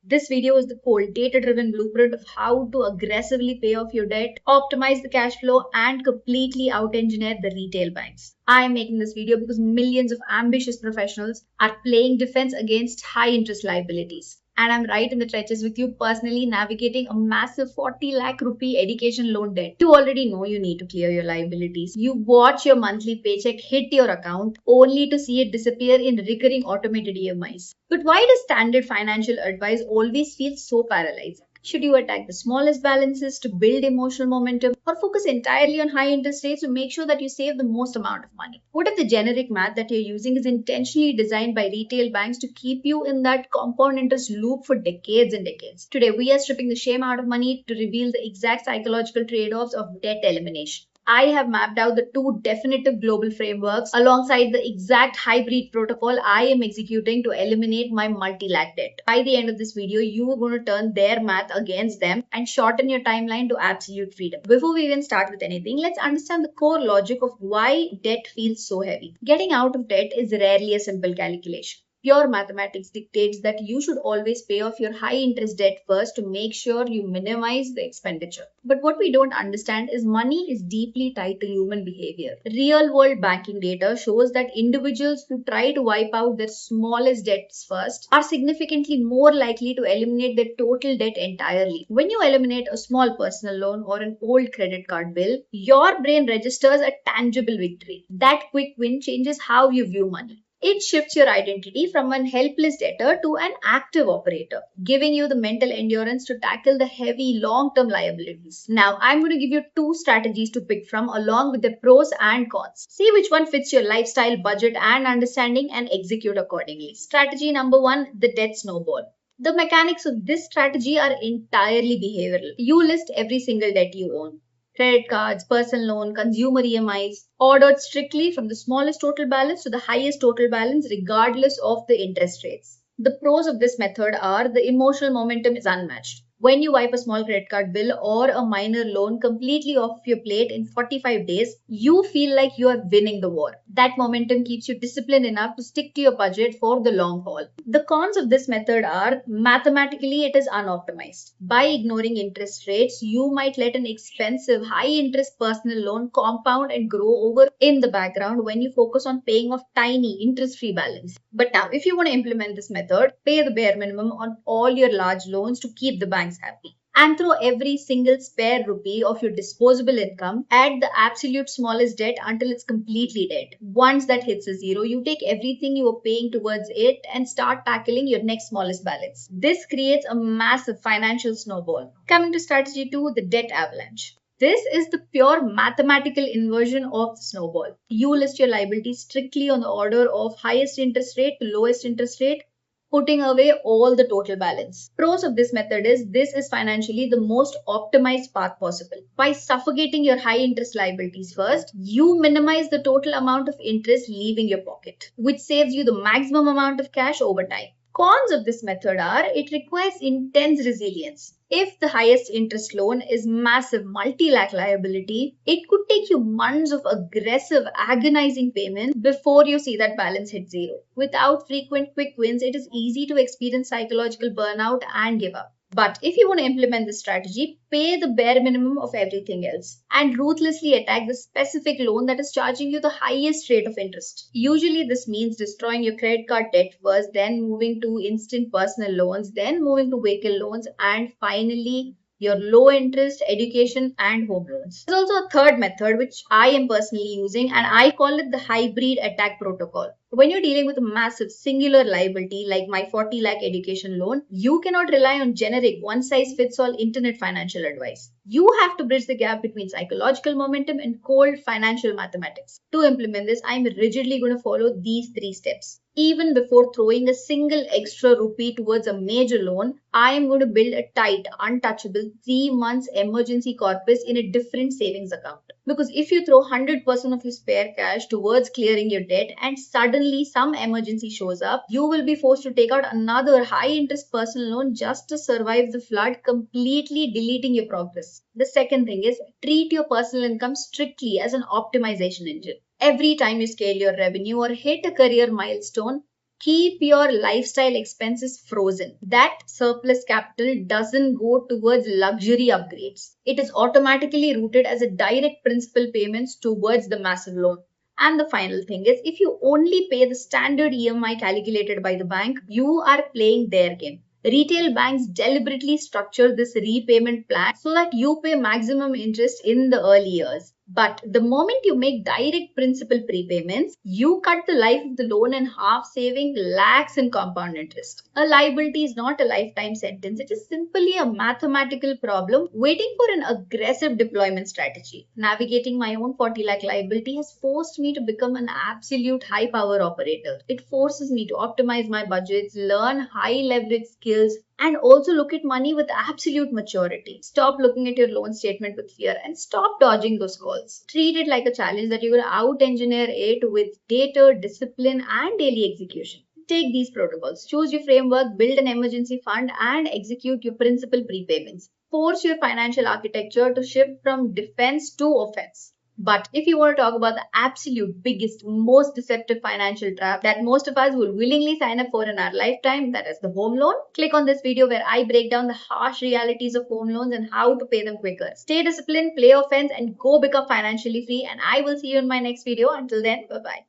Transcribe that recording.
This video is the cold, data-driven blueprint of how to aggressively pay off your debt, optimize the cash flow, and completely out-engineer the retail banks. I am making this video because millions of ambitious professionals are playing defense against high-interest liabilities. And I'm right in the trenches with you personally navigating a massive 40 lakh rupee education loan debt. You already know you need to clear your liabilities. You watch your monthly paycheck hit your account only to see it disappear in recurring automated EMIs. But why does standard financial advice always feel so paralyzing? Should you attack the smallest balances to build emotional momentum or focus entirely on high interest rates to make sure that you save the most amount of money? What if the generic math that you're using is intentionally designed by retail banks to keep you in that compound interest loop for decades and decades? Today, we are stripping the shame out of money to reveal the exact psychological trade-offs of debt elimination. I have mapped out the two definitive global frameworks alongside the exact hybrid protocol I am executing to eliminate my multi-lakh debt. By the end of this video, you are going to turn their math against them and shorten your timeline to absolute freedom. Before we even start with anything, let's understand the core logic of why debt feels so heavy. Getting out of debt is rarely a simple calculation. Pure mathematics dictates that you should always pay off your high interest debt first to make sure you minimize the expenditure. But what we don't understand is money is deeply tied to human behavior. Real world banking data shows that individuals who try to wipe out their smallest debts first are significantly more likely to eliminate their total debt entirely. When you eliminate a small personal loan or an old credit card bill, your brain registers a tangible victory. That quick win changes how you view money. It shifts your identity from an helpless debtor to an active operator, giving you the mental endurance to tackle the heavy long-term liabilities. Now, I'm going to give you two strategies to pick from along with the pros and cons. See which one fits your lifestyle, budget, and understanding and execute accordingly. Strategy number one, the debt snowball. The mechanics of this strategy are entirely behavioral. You list every single debt you own. Credit cards, personal loan, consumer EMIs, ordered strictly from the smallest total balance to the highest total balance regardless of the interest rates. The pros of this method are the emotional momentum is unmatched. When you wipe a small credit card bill or a minor loan completely off your plate in 45 days, you feel like you are winning the war. That momentum keeps you disciplined enough to stick to your budget for the long haul. The cons of this method are mathematically it is unoptimized. By ignoring interest rates, you might let an expensive high interest personal loan compound and grow over in the background when you focus on paying off tiny interest free balance. But now, if you want to implement this method, pay the bare minimum on all your large loans to keep the banks happy. And throw every single spare rupee of your disposable income at the absolute smallest debt until it's completely dead. Once that hits a zero, you take everything you are paying towards it and start tackling your next smallest balance. This creates a massive financial snowball. Coming to strategy 2, the debt avalanche. This is the pure mathematical inversion of the snowball. You list your liabilities strictly on the order of highest interest rate to lowest interest rate, putting away all the total balance. Pros of this method is this is financially the most optimized path possible. By suffocating your high interest liabilities first, you minimize the total amount of interest leaving your pocket, which saves you the maximum amount of cash over time. Cons of this method are it requires intense resilience. If the highest interest loan is massive multi-lakh liability, it could take you months of aggressive, agonizing payments before you see that balance hit zero. Without frequent quick wins, it is easy to experience psychological burnout and give up. But if you want to implement this strategy, pay the bare minimum of everything else and ruthlessly attack the specific loan that is charging you the highest rate of interest. Usually this means destroying your credit card debt first, then moving to instant personal loans, then moving to vehicle loans, and finally your low interest education and home loans. There's also a third method which I am personally using, and I call it the hybrid attack protocol. When you're dealing with a massive singular liability like my 40 lakh education loan, you cannot rely on generic one size fits all internet financial advice. You have to bridge the gap between psychological momentum and cold financial mathematics. To implement this, I'm rigidly going to follow these 3 steps. Even before throwing a single extra rupee towards a major loan, I am going to build a tight, untouchable 3 months emergency corpus in a different savings account. Because if you throw 100% of your spare cash towards clearing your debt and suddenly some emergency shows up, you will be forced to take out another high interest personal loan just to survive the flood, completely deleting your progress. The second thing is treat your personal income strictly as an optimization engine. Every time you scale your revenue or hit a career milestone, Keep your lifestyle expenses frozen. That surplus capital doesn't go towards luxury upgrades. It is automatically routed as a direct principal payments towards the massive loan. And the final thing is, if you only pay the standard EMI calculated by the bank, you are playing their game. Retail banks deliberately structure this repayment plan so that you pay maximum interest in the early years. But the moment you make direct principal prepayments, you cut the life of the loan in half, saving lakhs in compound interest. A liability is not a lifetime sentence, it is simply a mathematical problem waiting for an aggressive deployment strategy. Navigating my own 40 lakh liability has forced me to become an absolute high power operator. It forces me to optimize my budgets, learn high leverage skills, and also look at money with absolute maturity. Stop looking at your loan statement with fear and stop dodging those calls. Treat it like a challenge that you're going to out engineer it with data, discipline, and daily execution. Take these protocols, choose your framework, build an emergency fund, and execute your principal prepayments. Force your financial architecture to shift from defense to offense. But if you want to talk about the absolute biggest, most deceptive financial trap that most of us will willingly sign up for in our lifetime, that is the home loan, click on this video where I break down the harsh realities of home loans and how to pay them quicker. Stay disciplined, play offense, and go become financially free. And I will see you in my next video. Until then, bye bye.